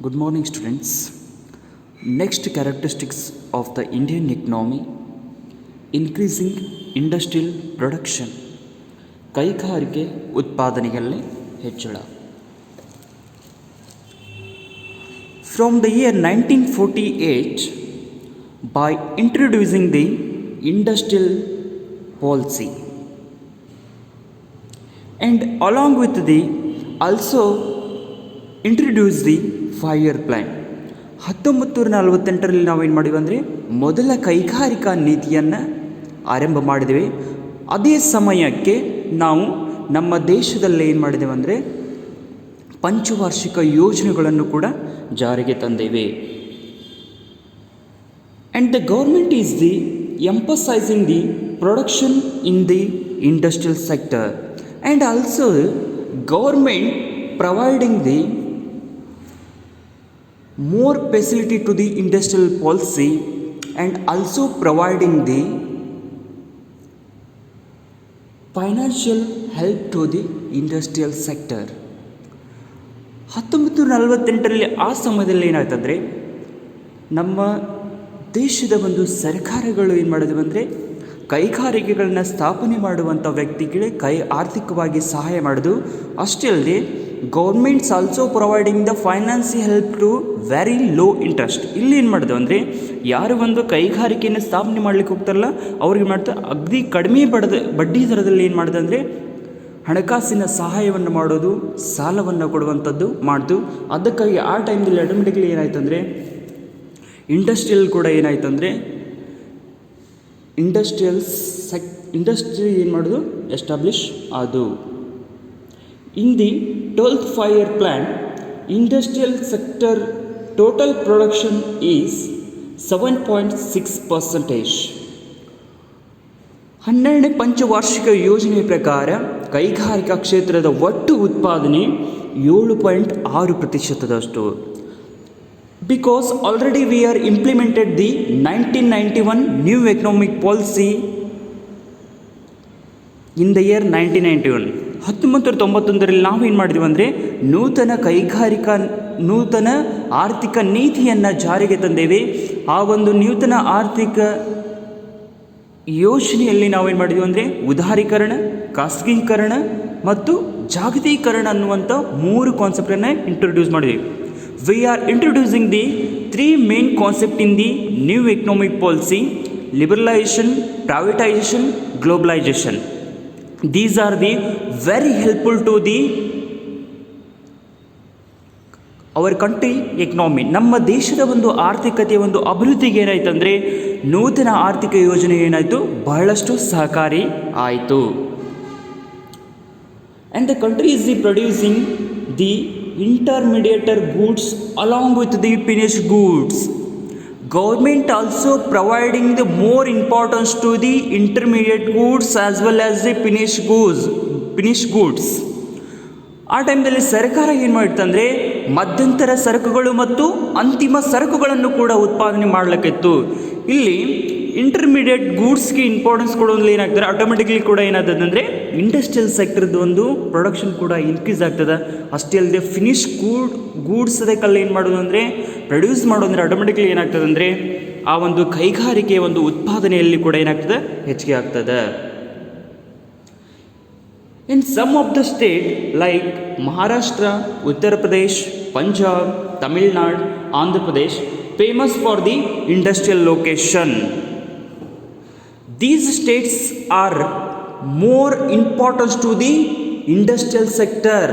Good morning, students. Next characteristics of the Indian economy: increasing industrial production. ಕೈಗಾರಿಕೆ ಉತ್ಪಾದನೆಯಲ್ಲಿ ಹೆಚ್ಚಳ. From the year 1948, by introducing the industrial policy, and along with the also introduce the 5-year plan. 1948ರಲ್ಲಿ ನಾವೇನು ಮಾಡಿದ್ವಿ ಅಂದರೆ ಮೊದಲ ಕೈಗಾರಿಕಾ ನೀತಿಯನ್ನು ಆರಂಭ ಮಾಡಿದ್ದೇವೆ. ಅದೇ ಸಮಯಕ್ಕೆ ನಾವು ನಮ್ಮ ದೇಶದಲ್ಲಿ ಏನು ಮಾಡಿದ್ದೇವೆ ಅಂದರೆ ಪಂಚವಾರ್ಷಿಕ ಯೋಜನೆಗಳನ್ನು ಕೂಡ ಜಾರಿಗೆ ತಂದೇವೆ. And the government is the emphasizing the production in the industrial sector and also government providing the more facility to the industrial policy and also providing the financial help to the industrial sector. 1948ರಲ್ಲಿ ಆ ಸಮಯದಲ್ಲಿ ಏನಾಯ್ತಂದರೆ ನಮ್ಮ ದೇಶದ ಒಂದು ಸರ್ಕಾರಗಳು ಏನು ಮಾಡಿದವು ಅಂದರೆ ಕೈಗಾರಿಕೆಗಳನ್ನ ಸ್ಥಾಪನೆ ಮಾಡುವಂಥ ವ್ಯಕ್ತಿಗಳಿಗೆ ಆರ್ಥಿಕವಾಗಿ ಸಹಾಯ ಮಾಡೋದು. ಅಷ್ಟೇ ಅಲ್ಲದೆ governments also providing the financial help to very low interest. ಇಲ್ಲಿ ಏನು ಮಾಡಿದೆವು ಅಂದರೆ ಯಾರು ಒಂದು ಕೈಗಾರಿಕೆಯನ್ನು ಸ್ಥಾಪನೆ ಮಾಡಲಿಕ್ಕೆ ಹೋಗ್ತಾರಲ್ಲ ಅವ್ರಿಗೆ ಮಾಡ್ತಾ ಅಗದಿ ಕಡಿಮೆ ಬಡ್ಡಿ ದರದಲ್ಲಿ ಏನು ಮಾಡಿದೆ ಅಂದರೆ ಹಣಕಾಸಿನ ಸಹಾಯವನ್ನು ಮಾಡೋದು, ಸಾಲವನ್ನು ಕೊಡುವಂಥದ್ದು ಮಾಡ್ದು. ಅದಕ್ಕಾಗಿ ಆ ಟೈಮ್ದಲ್ಲಿ ಆಟೋಮೆಟಿಕ್ಲಿ ಏನಾಯ್ತು ಅಂದರೆ ಇಂಡಸ್ಟ್ರಿಯಲ್ ಕೂಡ ಏನಾಯ್ತು ಅಂದರೆ ಇಂಡಸ್ಟ್ರಿ ಏನು ಮಾಡೋದು ಎಸ್ಟಾಬ್ಲಿಷ್ ಅದು. In the 12th 5-year plan, industrial sector total production is 7.6%. 12ನೇ ಪಂಚವಾರ್ಷಿಕ ಯೋಜನೆಯ ಪ್ರಕಾರ ಕೈಗಾರಿಕಾ ಕ್ಷೇತ್ರದ ಒಟ್ಟು ಉತ್ಪಾದನೆ 7.6%. Because already we are implemented the 1991 new economic policy in the year 1991. 1991ರಲ್ಲಿ ನಾವೇನು ಮಾಡಿದ್ವಿ ಅಂದರೆ ನೂತನ ಆರ್ಥಿಕ ನೀತಿಯನ್ನು ಜಾರಿಗೆ ತಂದೇವೆ. ಆ ಒಂದು ನೂತನ ಆರ್ಥಿಕ ಯೋಜನೆಯಲ್ಲಿ ನಾವೇನು ಮಾಡಿದ್ವಿ ಅಂದರೆ ಉದಾರೀಕರಣ, ಖಾಸಗೀಕರಣ ಮತ್ತು ಜಾಗತೀಕರಣ ಅನ್ನುವಂಥ 3 ಕಾನ್ಸೆಪ್ಟನ್ನು ಇಂಟ್ರೊಡ್ಯೂಸ್ ಮಾಡಿದ್ವಿ. We are introducing the 3 main concepts in the new economic policy: liberalization, privatization, globalization. These are the very helpful to the our country economy. ನಮ್ಮ ದೇಶದ ಒಂದು ಆರ್ಥಿಕತೆಯ ಒಂದು ಅಭಿವೃದ್ಧಿಗೆ ಏನಾಯಿತು ಅಂದರೆ ನೂತನ ಆರ್ಥಿಕ ಯೋಜನೆ ಏನಾಯಿತು ಬಹಳಷ್ಟು ಸಹಕಾರಿ ಆಯಿತು. And the country is producing the intermediate goods along with the finished goods. Government also providing the more importance to the intermediate goods as well as the finished goods. ಆ ಟೈಮ್ದಲ್ಲಿ ಸರ್ಕಾರ ಏನು ಮಾಡುತ್ತಂದರೆ ಮಧ್ಯಂತರ ಸರಕುಗಳು ಮತ್ತು ಅಂತಿಮ ಸರಕುಗಳನ್ನು ಕೂಡ ಉತ್ಪಾದನೆ ಮಾಡಲಿಕ್ಕಿತ್ತು. ಇಲ್ಲಿ ಇಂಟರ್ಮೀಡಿಯೇಟ್ ಗೂಡ್ಸ್ಗೆ ಇಂಪಾರ್ಟೆನ್ಸ್ ಕೊಡೋದ್ರಲ್ಲಿ ಏನಾಗ್ತದೆ ಆಟೋಮೆಟಿಕ್ಲಿ ಕೂಡ ಏನಾಗ್ತದೆ ಅಂದರೆ ಇಂಡಸ್ಟ್ರಿಯಲ್ ಸೆಕ್ಟರ್ದು ಒಂದು ಪ್ರೊಡಕ್ಷನ್ ಕೂಡ ಇನ್ಕ್ರೀಸ್ ಆಗ್ತದೆ. ಅಷ್ಟೇ ಅಲ್ಲದೆ ಫಿನಿಶ್ ಗೂಡ್ಸ್ ಅದಕ್ಕೆಲ್ಲ ಏನು ಮಾಡೋದು ಅಂದರೆ ಪ್ರೊಡ್ಯೂಸ್ ಮಾಡೋದಂದರೆ ಆಟೋಮೆಟಿಕ್ಲಿ ಏನಾಗ್ತದೆ ಅಂದರೆ ಆ ಒಂದು ಕೈಗಾರಿಕೆಯ ಒಂದು ಉತ್ಪಾದನೆಯಲ್ಲಿ ಕೂಡ ಏನಾಗ್ತದೆ ಹೆಚ್ಚಿಗೆ ಆಗ್ತದೆ. In some of the state like Maharashtra, Uttar Pradesh, Punjab, Tamil Nadu, Andhra Pradesh famous for the industrial location. These states are more important to the industrial sector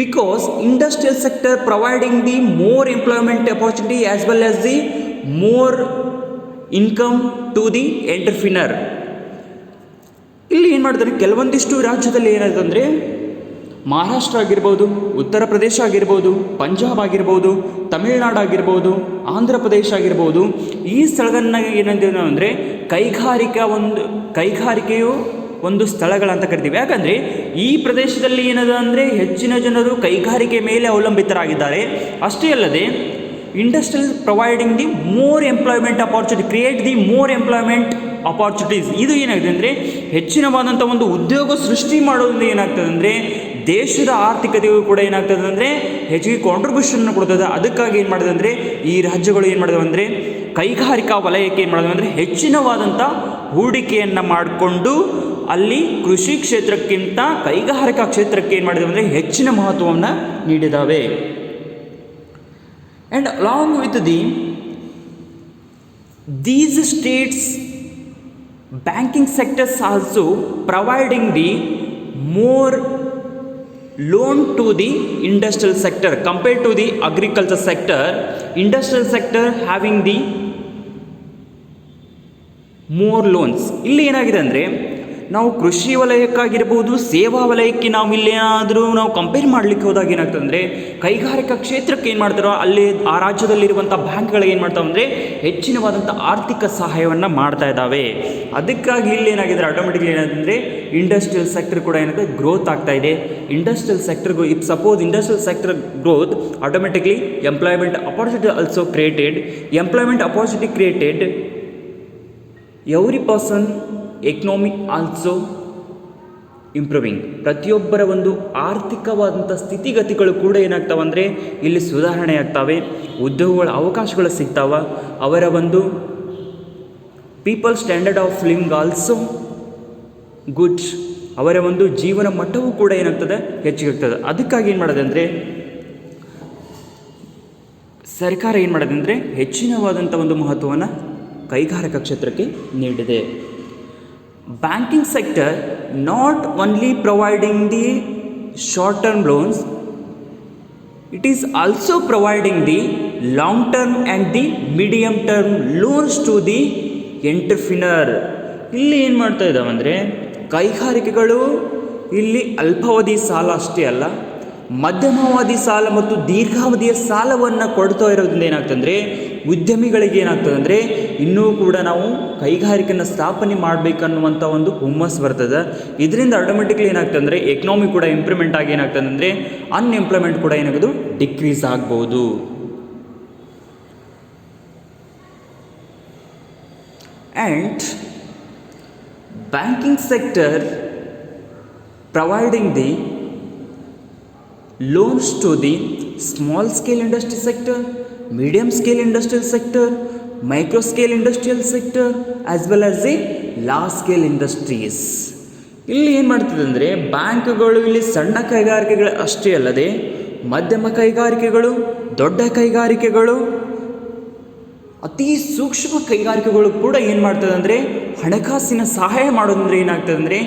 because industrial sector providing the more employment opportunity as well as the more income to the entrepreneur. ಇಲ್ಲಿ ಏನು ಮಾಡ್ತಾರೆ ಕೆಲವೊಂದಿಷ್ಟು ರಾಜ್ಯದಲ್ಲಿ ಏನಾಯ್ತು ಅಂದರೆ ಮಹಾರಾಷ್ಟ್ರ ಆಗಿರ್ಬೋದು, ಉತ್ತರ ಪ್ರದೇಶ ಆಗಿರ್ಬೋದು, ಪಂಜಾಬ್ ಆಗಿರ್ಬೋದು, ತಮಿಳ್ನಾಡು ಆಗಿರ್ಬೋದು, ಆಂಧ್ರ ಪ್ರದೇಶ ಆಗಿರ್ಬೋದು, ಈ ಸ್ಥಳಗಳನ್ನ ಏನಂತೀವಿ ನಾವು ಅಂದರೆ ಕೈಗಾರಿಕೆಯು ಒಂದು ಸ್ಥಳಗಳಂತ ಕರಿತೀವಿ. ಯಾಕಂದರೆ ಈ ಪ್ರದೇಶದಲ್ಲಿ ಏನದ ಅಂದರೆ ಹೆಚ್ಚಿನ ಜನರು ಕೈಗಾರಿಕೆ ಮೇಲೆ ಅವಲಂಬಿತರಾಗಿದ್ದಾರೆ. ಅಷ್ಟೇ ಅಲ್ಲದೆ industrial providing the more employment opportunity, create the more employment opportunities. ಇದು ಏನಾಗಿದೆ ಅಂದರೆ ಹೆಚ್ಚಿನವಾದಂಥ ಒಂದು ಉದ್ಯೋಗ ಸೃಷ್ಟಿ ಮಾಡೋದ್ರಿಂದ ಏನಾಗ್ತದೆ ಅಂದರೆ ದೇಶದ ಆರ್ಥಿಕತೆಗೂ ಕೂಡ ಏನಾಗ್ತದೆ ಅಂದರೆ ಹೆಚ್ಚಿಗೆ ಕಾಂಟ್ರಿಬ್ಯೂಷನ್ ಕೊಡ್ತದೆ. ಅದಕ್ಕಾಗಿ ಏನು ಮಾಡಿದೆ ಅಂದರೆ ಈ ರಾಜ್ಯಗಳು ಏನು ಮಾಡಿದವು ಅಂದರೆ ಕೈಗಾರಿಕಾ ವಲಯಕ್ಕೆ ಏನು ಮಾಡಿದವು ಅಂದರೆ ಹೆಚ್ಚಿನವಾದಂಥ ಹೂಡಿಕೆಯನ್ನು ಮಾಡಿಕೊಂಡು ಅಲ್ಲಿ ಕೃಷಿ ಕ್ಷೇತ್ರಕ್ಕಿಂತ ಕೈಗಾರಿಕಾ ಕ್ಷೇತ್ರಕ್ಕೆ ಏನು ಮಾಡಿದವು ಅಂದರೆ ಹೆಚ್ಚಿನ ಮಹತ್ವವನ್ನು ನೀಡಿದ್ದಾವೆ. And along with these states banking sectors also providing the more loan to the industrial sector compared to the agriculture sector. Industrial sector having the more loans. ಇಲ್ಲಿ ಏನಾಗಿದೆ ಅಂದರೆ ನಾವು ಕೃಷಿ ವಲಯಕ್ಕಾಗಿರ್ಬೋದು, ಸೇವಾ ವಲಯಕ್ಕೆ ನಾವು ಇಲ್ಲೇನಾದರೂ ನಾವು ಕಂಪೇರ್ ಮಾಡಲಿಕ್ಕೆ ಹೋದಾಗ ಏನಾಗ್ತದೆ ಅಂದರೆ ಕೈಗಾರಿಕಾ ಕ್ಷೇತ್ರಕ್ಕೆ ಏನು ಮಾಡ್ತಾರೋ ಅಲ್ಲಿ ಆ ರಾಜ್ಯದಲ್ಲಿರುವಂಥ ಬ್ಯಾಂಕ್ಗಳಿಗೆ ಏನು ಮಾಡ್ತಾವೆ ಅಂದರೆ ಹೆಚ್ಚಿನವಾದಂಥ ಆರ್ಥಿಕ ಸಹಾಯವನ್ನು ಮಾಡ್ತಾ ಇದ್ದಾವೆ. ಅದಕ್ಕಾಗಿ ಇಲ್ಲಿ ಏನಾಗಿದೆ ಆಟೋಮೆಟಿಕ್ಲಿ ಏನಾದಂದರೆ ಇಂಡಸ್ಟ್ರಿಯಲ್ ಸೆಕ್ಟರ್ ಕೂಡ ಏನಾಗುತ್ತೆ ಗ್ರೋತ್ ಆಗ್ತಾ ಇದೆ. ಇಂಡಸ್ಟ್ರಿಯಲ್ ಸೆಕ್ಟರ್ಗೂ if suppose industrial sector growth automatically employment opportunity also created. Employment opportunity created every person economy also improving. ಪ್ರತಿಯೊಬ್ಬರ ಒಂದು ಆರ್ಥಿಕವಾದಂಥ ಸ್ಥಿತಿಗತಿಗಳು ಕೂಡ ಏನಾಗ್ತಾವೆ ಅಂದರೆ ಇಲ್ಲಿ ಸುಧಾರಣೆ ಆಗ್ತವೆ, ಉದ್ಯೋಗಗಳ ಅವಕಾಶಗಳು ಸಿಗ್ತಾವ, ಅವರ ಒಂದು people standard of living also good, ಅವರ ಒಂದು ಜೀವನ ಮಟ್ಟವೂ ಕೂಡ ಏನಾಗ್ತದೆ ಹೆಚ್ಚಿಗಾಗ್ತದೆ. ಅದಕ್ಕಾಗಿ ಏನು ಮಾಡೋದು ಅಂದರೆ ಸರ್ಕಾರ ಏನು ಮಾಡೋದು ಅಂದರೆ ಹೆಚ್ಚಿನವಾದಂಥ ಒಂದು ಮಹತ್ವವನ್ನು ಕೈಗಾರಿಕಾ ಕ್ಷೇತ್ರಕ್ಕೆ ನೀಡಿದೆ. Banking sector not only providing the short term loans, it is also providing the long term and the medium term loans to the entrepreneur. ಇಲ್ಲಿ ಏನು ಮಾಡ್ತಾ ಇದ್ದಾವೆ ಅಂದರೆ ಕೈಗಾರಿಕೆಗಳು ಇಲ್ಲಿ ಅಲ್ಪಾವಧಿ ಸಾಲ ಅಷ್ಟೇ ಅಲ್ಲ, ಮಧ್ಯಮಾವಧಿ ಸಾಲ ಮತ್ತು ದೀರ್ಘಾವಧಿಯ ಸಾಲವನ್ನು ಕೊಡ್ತಾ ಇರೋದ್ರಿಂದ ಏನಾಗ್ತದೆ ಅಂದರೆ ಉದ್ಯಮಿಗಳಿಗೆ ಏನಾಗ್ತದೆ ಅಂದರೆ ಇನ್ನೂ ಕೂಡ ನಾವು ಕೈಗಾರಿಕೆಯನ್ನು ಸ್ಥಾಪನೆ ಮಾಡಬೇಕನ್ನುವಂಥ ಒಂದು ಹುಮ್ಮಸ್ಸು ಬರ್ತದೆ. ಇದರಿಂದ ಆಟೋಮೆಟಿಕ್ಲಿ ಏನಾಗ್ತದೆ ಅಂದರೆ ಎಕನಾಮಿ ಕೂಡ ಇಂಪ್ರೂವ್ಮೆಂಟ್ ಆಗಿ ಏನಾಗ್ತದೆ ಅಂದರೆ ಅನ್ಎಂಪ್ಲಾಯ್ಮೆಂಟ್ ಕೂಡ ಏನಾಗೋದು ಡಿಕ್ರೀಸ್ ಆಗ್ಬೋದು. And banking sector providing the loans to the small scale industry sector, medium scale industrial sector, micro scale industrial sector as well as the large scale industries. ಇಲ್ಲಿ ಏನು ಮಾಡ್ತದೆ ಅಂದರೆ ಬ್ಯಾಂಕ್ಗಳು ಇಲ್ಲಿ ಸಣ್ಣ ಕೈಗಾರಿಕೆಗಳು ಅಷ್ಟೇ ಅಲ್ಲದೆ ಮಧ್ಯಮ ಕೈಗಾರಿಕೆಗಳು, ದೊಡ್ಡ ಕೈಗಾರಿಕೆಗಳು, ಅತಿ ಸೂಕ್ಷ್ಮ ಕೈಗಾರಿಕೆಗಳು ಕೂಡ ಏನು ಮಾಡ್ತದೆ ಅಂದರೆ ಹಣಕಾಸಿನ ಸಹಾಯ ಮಾಡೋದಂದರೆ ಏನಾಗ್ತದೆ ಅಂದರೆ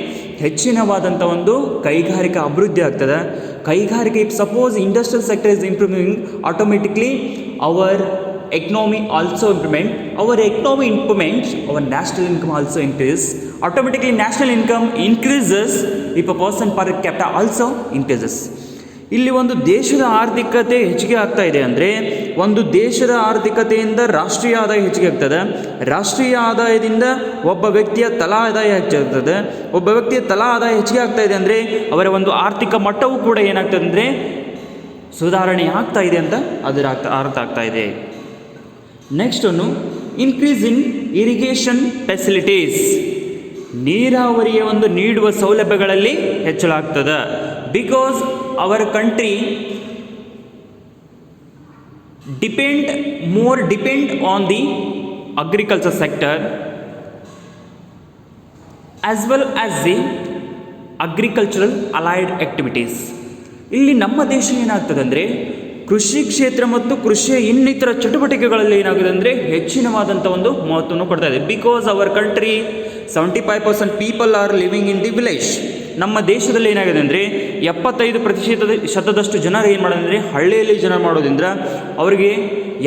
ಹೆಚ್ಚಿನವಾದಂಥ ಒಂದು ಕೈಗಾರಿಕಾ ಅಭಿವೃದ್ಧಿ ಆಗ್ತದೆ. ಕೈಗಾರಿಕೆ if suppose industrial sector is improving automatically our economy also improvement, our economy improvements, our national income also increase. Automatically national income increases if a person per capita also increases. ಇಲ್ಲಿ ಒಂದು ದೇಶದ ಆರ್ಥಿಕತೆ ಹೆಚ್ಚಿಗೆ ಆಗ್ತಾ ಇದೆ ಅಂದರೆ ಒಂದು ದೇಶದ ಆರ್ಥಿಕತೆಯಿಂದ ರಾಷ್ಟ್ರೀಯ ಆದಾಯ ಹೆಚ್ಚಿಗೆ ಆಗ್ತದೆ, ರಾಷ್ಟ್ರೀಯ ಆದಾಯದಿಂದ ಒಬ್ಬ ವ್ಯಕ್ತಿಯ ತಲಾ ಆದಾಯ ಹೆಚ್ಚಾಗ್ತದೆ, ಒಬ್ಬ ವ್ಯಕ್ತಿಯ ತಲಾ ಆದಾಯ ಹೆಚ್ಚಿಗೆ ಆಗ್ತಾ ಇದೆ ಅಂದರೆ ಅವರ ಒಂದು ಆರ್ಥಿಕ ಮಟ್ಟವೂ ಕೂಡ ಏನಾಗ್ತದೆ ಅಂದರೆ ಸುಧಾರಣೆ ಆಗ್ತಾ ಇದೆ ಅಂತ ಅದರ ಅರ್ಥ ಆಗ್ತಾ ಇದೆ. ನೆಕ್ಸ್ಟ್ ಒಂದು ಇನ್ಕ್ರೀಸ್ ಇನ್ ಇರಿಗೇಷನ್ ಫೆಸಿಲಿಟೀಸ್, ನೀರಾವರಿಯ ಒಂದು ನೀಡುವ ಸೌಲಭ್ಯಗಳಲ್ಲಿ ಹೆಚ್ಚಳ ಆಗ್ತದೆ. Because our country depend on the agriculture sector as well as the agricultural allied activities. ಇಲ್ಲಿ ನಮ್ಮ ದೇಶ ಏನಾಗ್ತದೆ ಅಂದರೆ ಕೃಷಿ ಕ್ಷೇತ್ರ ಮತ್ತು ಕೃಷಿಯ ಇನ್ನಿತರ ಚಟುವಟಿಕೆಗಳಲ್ಲಿ ಏನಾಗಿದೆ ಅಂದರೆ ಹೆಚ್ಚಿನವಾದಂಥ ಒಂದು ಮಹತ್ವವನ್ನು ಕೊಡ್ತಾ ಇದೆ. Because our country 75% people are living in the village. ನಮ್ಮ ದೇಶದಲ್ಲಿ ಏನಾಗಿದೆ ಅಂದರೆ 75% ಜನರು ಏನು ಮಾಡೋದಂದರೆ ಹಳ್ಳಿಯಲ್ಲಿ ಜನ ಮಾಡೋದ್ರಿಂದ ಅವರಿಗೆ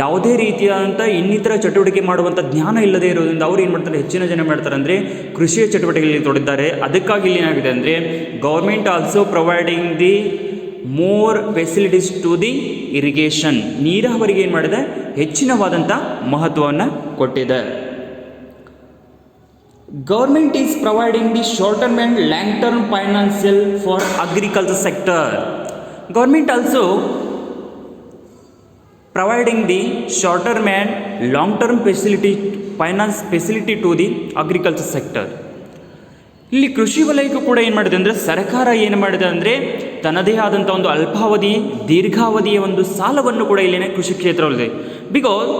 ಯಾವುದೇ ರೀತಿಯಾದಂಥ ಇನ್ನಿತರ ಚಟುವಟಿಕೆ ಮಾಡುವಂಥ ಜ್ಞಾನ ಇಲ್ಲದೆ ಇರೋದ್ರಿಂದ ಅವ್ರು ಏನು ಮಾಡ್ತಾರೆ, ಹೆಚ್ಚಿನ ಜನ ಮಾಡ್ತಾರೆ ಅಂದರೆ ಕೃಷಿಯ ಚಟುವಟಿಕೆಗಳಲ್ಲಿ ತೊಡಗಿದ್ದಾರೆ. ಅದಕ್ಕಾಗಿ ಇಲ್ಲಿ ಏನಾಗಿದೆ ಅಂದರೆ government also providing the more facilities to the irrigation, ನೀರಾವರಿಗೆ ಏನು ಮಾಡಿದೆ ಹೆಚ್ಚಿನವಾದಂಥ ಮಹತ್ವವನ್ನು ಕೊಟ್ಟಿದೆ. Government is providing the short term and long term financial for agriculture sector. Government also providing the short term and long term finance facility to the agriculture sector. ಇಲ್ಲಿ ಕೃಷಿ ವಲಯಕ್ಕೂ ಕೂಡ ಏನು ಮಾಡಿದೆ ಅಂದರೆ ಸರ್ಕಾರ ಏನು ಮಾಡಿದೆ ಅಂದರೆ ತನ್ನದೇ ಆದಂಥ ಒಂದು ಅಲ್ಪಾವಧಿ ದೀರ್ಘಾವಧಿಯ ಒಂದು ಸಾಲವನ್ನು ಕೂಡ ಇಲ್ಲಿನ ಕೃಷಿ ಕ್ಷೇತ್ರದಲ್ಲಿದೆ. Because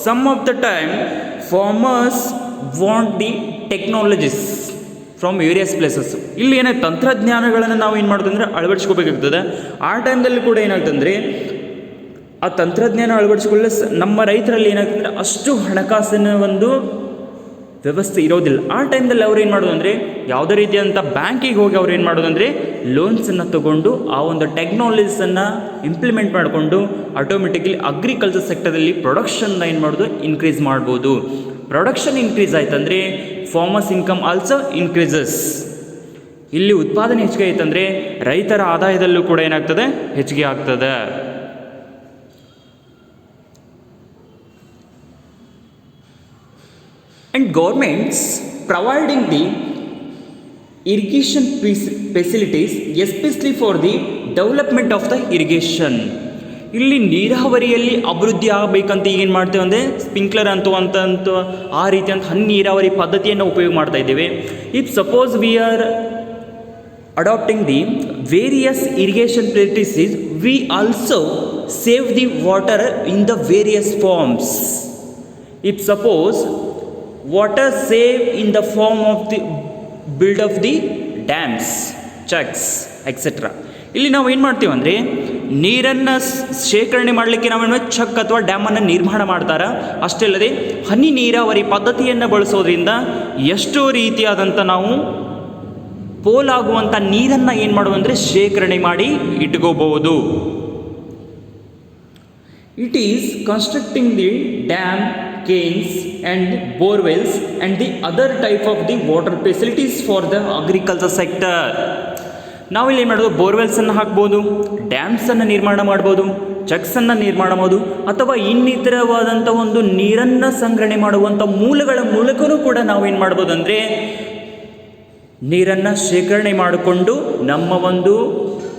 some of the time farmers want the technologies from various places. ಇಲ್ಲಿ ಏನಾಯ್ತು ತಂತ್ರಜ್ಞಾನಗಳನ್ನು ನಾವು ಏನು ಮಾಡೋದು ಅಂದರೆ ಅಳವಡಿಸ್ಕೋಬೇಕಾಗ್ತದೆ. ಆ ಟೈಮ್ದಲ್ಲಿ ಕೂಡ ಏನಾಗ್ತಂದರೆ ಆ ತಂತ್ರಜ್ಞಾನ ಅಳವಡಿಸಿಕೊಳ್ಳಲು ನಮ್ಮ ರೈತರಲ್ಲಿ ಏನಾಗ್ತಂದರೆ ಅಷ್ಟು ಹಣಕಾಸಿನ ಒಂದು ವ್ಯವಸ್ಥೆ ಇರೋದಿಲ್ಲ. ಆ ಟೈಮ್ದಲ್ಲಿ ಅವ್ರು ಏನು ಮಾಡೋದು ಅಂದರೆ ಯಾವುದೇ ರೀತಿಯಾದಂಥ ಬ್ಯಾಂಕಿಗೆ ಹೋಗಿ ಅವ್ರು ಏನು ಮಾಡೋದು ಅಂದರೆ ಲೋನ್ಸನ್ನು ತೊಗೊಂಡು ಆ ಒಂದು ಟೆಕ್ನಾಲಜೀಸನ್ನು ಇಂಪ್ಲಿಮೆಂಟ್ ಮಾಡಿಕೊಂಡು ಆಟೋಮೆಟಿಕಲಿ ಅಗ್ರಿಕಲ್ಚರ್ ಸೆಕ್ಟರಲ್ಲಿ ಪ್ರೊಡಕ್ಷನ್ನ ಏನು ಮಾಡೋದು ಇನ್ಕ್ರೀಸ್ ಮಾಡ್ಬೋದು. ಪ್ರೊಡಕ್ಷನ್ ಇನ್ಕ್ರೀಸ್ ಆಯ್ತಂದರೆ ಫಾರ್ಮರ್ಸ್ ಇನ್ಕಮ್ ಆಲ್ಸೋ ಇನ್ಕ್ರೀಸಸ್. ಇಲ್ಲಿ ಉತ್ಪಾದನೆ ಹೆಚ್ಚಿಗೆ ಆಯ್ತಂದರೆ ರೈತರ ಆದಾಯದಲ್ಲೂ ಕೂಡ ಏನಾಗ್ತದೆ ಹೆಚ್ಚಿಗೆ ಆಗ್ತದೆ. And governments providing the irrigation facilities especially for the development of the irrigation. ಇಲ್ಲಿ ನೀರಾವರಿಯಲ್ಲಿ ಅಭಿವೃದ್ಧಿ ಆಗಬೇಕಂತ ಈಗೇನು ಮಾಡ್ತೇವೆ ಅಂದರೆ ಸ್ಪ್ರಿಂಕ್ಲರ್ ಅಂತ ಆ ರೀತಿಯಂತ ಹನಿ ನೀರಾವರಿ ಪದ್ಧತಿಯನ್ನು ಉಪಯೋಗ ಮಾಡ್ತಾ ಇದ್ದೇವೆ. If suppose we are adapting the various irrigation practices we also save the water in the various farms. If suppose water save in the form of the build of the dams, chucks, etc. ಇಲ್ಲಿ ನಾವು ಏನು ಮಾಡ್ತೀವಿ ಅಂದರೆ ನೀರನ್ನು ಶೇಖರಣೆ ಮಾಡಲಿಕ್ಕೆ ನಾವೇನು check ಅಥವಾ ಡ್ಯಾಮನ್ನು ನಿರ್ಮಾಣ ಮಾಡ್ತಾರೆ. ಅಷ್ಟೇ ಅಲ್ಲದೆ ಹನಿ ನೀರಾವರಿ ಪದ್ಧತಿಯನ್ನು ಬಳಸೋದ್ರಿಂದ ಎಷ್ಟೋ ರೀತಿಯಾದಂಥ ನಾವು ಪೋಲಾಗುವಂಥ ನೀರನ್ನು ಏನು ಮಾಡೋದು ಅಂದರೆ ಶೇಖರಣೆ ಮಾಡಿ ಇಟ್ಕೋಬಹುದು. It is constructing the dam, canes and borewells and the other type of the water facilities for the agriculture sector. ನಾವಿಲ್ಲಿ ಏನು ಮಾಡೋದು ಬೋರ್ವೆಲ್ಸನ್ನು ಹಾಕ್ಬೋದು, ಡ್ಯಾಮ್ಸನ್ನು ನಿರ್ಮಾಣ ಮಾಡ್ಬೋದು, ಚಕ್ಸನ್ನು ನಿರ್ಮಾಣ ಮಾಡ್ಬೋದು, ಅಥವಾ ಇನ್ನಿತರವಾದಂಥ ಒಂದು ನೀರನ್ನು ಸಂಗ್ರಹಣೆ ಮಾಡುವಂಥ ಮೂಲಗಳ ಮೂಲಕವೂ ಕೂಡ ನಾವೇನು ಮಾಡ್ಬೋದು ಅಂದರೆ ನೀರನ್ನು ಶೇಖರಣೆ ಮಾಡಿಕೊಂಡು ನಮ್ಮ ಒಂದು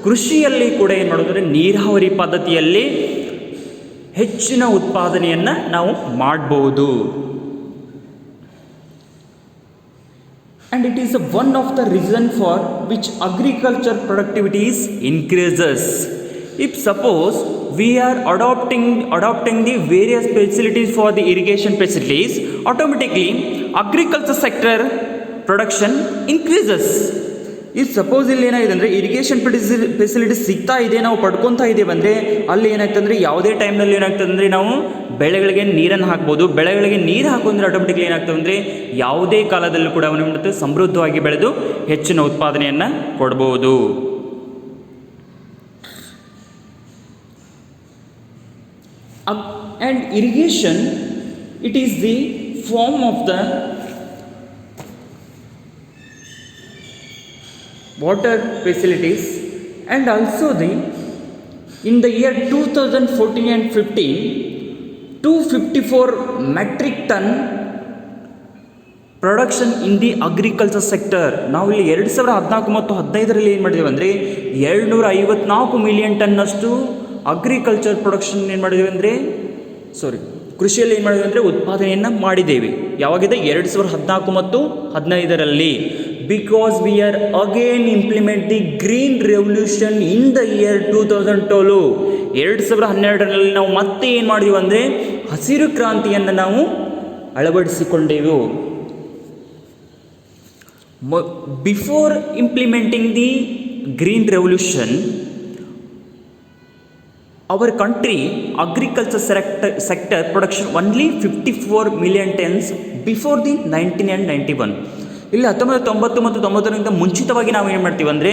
ಕೃಷಿಯಲ್ಲಿ ಕೂಡ ಏನು ಮಾಡೋದು ಅಂದರೆ ನೀರಾವರಿ ಪದ್ಧತಿಯಲ್ಲಿ ಹೆಚ್ಚಿನ ಉತ್ಪಾದನೆಯನ್ನು ನಾವು ಮಾಡಬಹುದು. And it is one of the reason for which agriculture productivity is increases. If suppose we are adopting the various facilities for the irrigation facilities, automatically agriculture sector production increases. If suppose ಇಲ್ಲಿ ಏನಾಗಿದೆ ಅಂದರೆ irrigation facilities ಸಿಗ್ತಾ ಇದೆ, ನಾವು ಪಡ್ಕೊತಾ ಇದ್ದೇವೆ ಅಂದರೆ ಅಲ್ಲಿ ಏನಾಗ್ತದೆ ಅಂದರೆ ಯಾವುದೇ ಟೈಮ್ನಲ್ಲಿ ಏನಾಗ್ತದೆ ಅಂದರೆ ನಾವು ಬೆಳೆಗಳಿಗೆ ನೀರನ್ನು ಹಾಕ್ಬೋದು. ಬೆಳೆಗಳಿಗೆ ನೀರು ಹಾಕೋದ್ರೆ ಆಟೋಮೆಟಿಕ್ಲಿ ಏನಾಗ್ತದೆ ಅಂದರೆ ಯಾವುದೇ ಕಾಲದಲ್ಲೂ ಕೂಡ ಅವನು ಸಮೃದ್ಧವಾಗಿ ಬೆಳೆದು ಹೆಚ್ಚಿನ ಉತ್ಪಾದನೆಯನ್ನು ಕೊಡ್ಬೋದು. And irrigation it is the form of the water facilities, and also in the year 2014 and 15 254 metric ton production in the agriculture sector. ನಾವು ಇಲ್ಲಿ 2014 ಮತ್ತು 15ರಲ್ಲಿ ಏನು ಮಾಡಿದ್ದೇವೆ ಅಂದರೆ 254 ಮಿಲಿಯನ್ ಟನ್ನಷ್ಟು ಅಗ್ರಿಕಲ್ಚರ್ ಪ್ರೊಡಕ್ಷನ್ ಏನು ಮಾಡಿದ್ದೇವೆ ಅಂದರೆ ಕೃಷಿಯಲ್ಲಿ ಏನು ಮಾಡಿದ್ದೇವೆ ಅಂದರೆ ಉತ್ಪಾದನೆಯನ್ನು ಮಾಡಿದ್ದೇವೆ. ಯಾವಾಗಿದೆ 2014 ಮತ್ತು 15ರಲ್ಲಿ. Because we are again implement the green revolution in the year 2012. 2012ರಲ್ಲಿ ನಾವು ಮತ್ತೆ ಏನು ಮಾಡಿದೀವಿ ಅಂದರೆ ಹಸಿರು ಕ್ರಾಂತಿಯನ್ನು ನಾವು ಅಳವಡಿಸಿಕೊಂಡೆವು. Before implementing the green revolution, our country agriculture sector production only 54 million tons before the 1991. ಇಲ್ಲಿ 1990 ಮತ್ತು 90ರಿಂದ ಮುಂಚಿತವಾಗಿ ನಾವು ಏನು ಮಾಡ್ತೀವಿ ಅಂದರೆ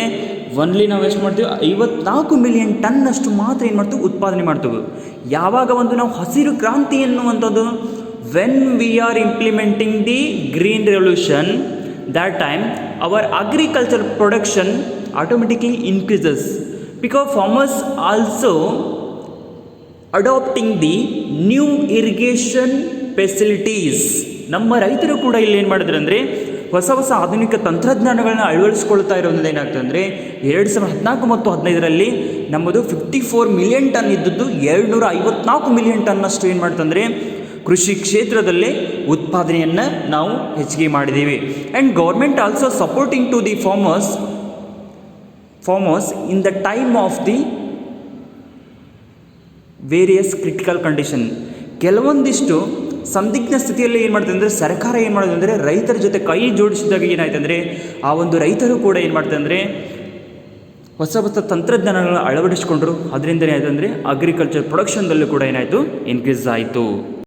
ಒನ್ಲಿ ನಾವು ಎಷ್ಟು ಮಾಡ್ತೀವಿ 54 ಮಿಲಿಯನ್ ಟನ್ನಷ್ಟು ಮಾತ್ರ ಏನು ಮಾಡ್ತೀವಿ ಉತ್ಪಾದನೆ ಮಾಡ್ತೀವಿ. ಯಾವಾಗ ಒಂದು ನಾವು ಹಸಿರು ಕ್ರಾಂತಿ ಎನ್ನುವಂಥದ್ದು when we are implementing the green revolution, that time our agriculture production automatically increases because farmers also adopting the new irrigation facilities. ನಮ್ಮ ರೈತರು ಕೂಡ ಇಲ್ಲಿ ಏನು ಮಾಡಿದ್ರು ಅಂದರೆ ಹೊಸ ಆಧುನಿಕ ತಂತ್ರಜ್ಞಾನಗಳನ್ನ ಅಳವಡಿಸ್ಕೊಳ್ತಾ ಇರೋದ್ರಿಂದ ಏನಾಗ್ತದೆ ಅಂದರೆ 2014 ಮತ್ತು 15ರಲ್ಲಿ ನಮ್ಮದು 54 ಮಿಲಿಯನ್ ಟನ್ ಇದ್ದದ್ದು 254 ಮಿಲಿಯನ್ ಟನ್ನಷ್ಟು ಏನು ಮಾಡ್ತಂದರೆ ಕೃಷಿ ಕ್ಷೇತ್ರದಲ್ಲೇ ಉತ್ಪಾದನೆಯನ್ನು ನಾವು ಹೆಚ್ಚಿಗೆ ಮಾಡಿದ್ದೀವಿ. And government also supporting to the farmers farmers in the time of the various critical condition. ಕೆಲವೊಂದಿಷ್ಟು ಸಂದಿಗ್ಧ ಸ್ಥಿತಿಯಲ್ಲಿ ಏನು ಮಾಡ್ತದೆ ಅಂದರೆ ಸರ್ಕಾರ ಏನು ಮಾಡೋದು ಅಂದರೆ ರೈತರ ಜೊತೆ ಕೈ ಜೋಡಿಸಿದಾಗ ಏನಾಯ್ತು ಅಂದರೆ ಆ ಒಂದು ರೈತರು ಕೂಡ ಏನು ಮಾಡ್ತಾರೆ ಅಂದರೆ ಹೊಸ ಹೊಸ ತಂತ್ರಜ್ಞಾನಗಳನ್ನು ಅಳವಡಿಸಿಕೊಂಡ್ರು. ಅದರಿಂದ ಏನಾಯಿತು ಅಂದರೆ ಅಗ್ರಿಕಲ್ಚರ್ ಪ್ರೊಡಕ್ಷನ್ದಲ್ಲೂ ಕೂಡ ಏನಾಯಿತು ಇನ್ಕ್ರೀಸ್ ಆಯಿತು.